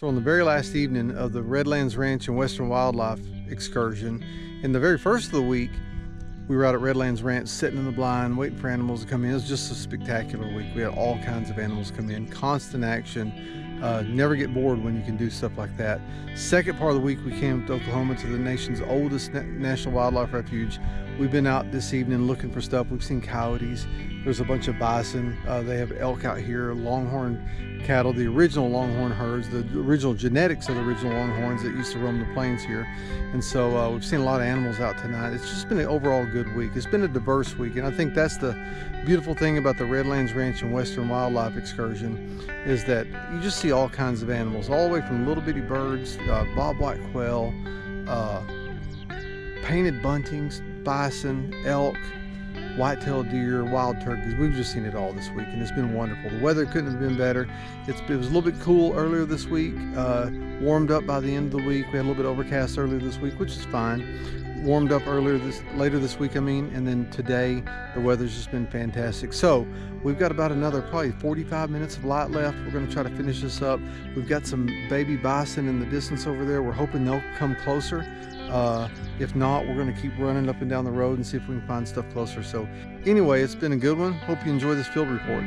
So on the very last evening of the Redlands Ranch and Western Wildlife excursion, in the very first of the week, we were out at Redlands Ranch sitting in the blind waiting for animals to come in. It was just a spectacular week. We had all kinds of animals come in, constant action. Never get bored when you can do stuff like that. Second part of the week, we came to Oklahoma to the nation's oldest national wildlife refuge. We've been out this evening looking for stuff. We've seen coyotes. There's a bunch of bison. They have elk out here, longhorn cattle, the original longhorn herds, the original genetics of the original longhorns that used to roam the plains here. And so we've seen a lot of animals out tonight. It's just been an overall good week. It's been a diverse week, and I think that's the beautiful thing about the Redlands Ranch and Western Wildlife excursion, is that you just see all kinds of animals, all the way from little bitty birds, bobwhite quail, painted buntings, bison, elk, white-tailed deer, wild turkeys. We've just seen it all this week, and it's been wonderful. The weather couldn't have been better. It was a little bit cool earlier this week, warmed up by the end of the week. We had a little bit overcast earlier this week, which is fine. Warmed up later this week, and then today the weather's just been fantastic. So we've got about another probably 45 minutes of light left. We're going to try to finish this up. We've got some baby bison in the distance over there. We're hoping they'll come closer. If not, we're going to keep running up and down the road and see if we can find stuff closer. So anyway, it's been a good one. Hope you enjoy this field report.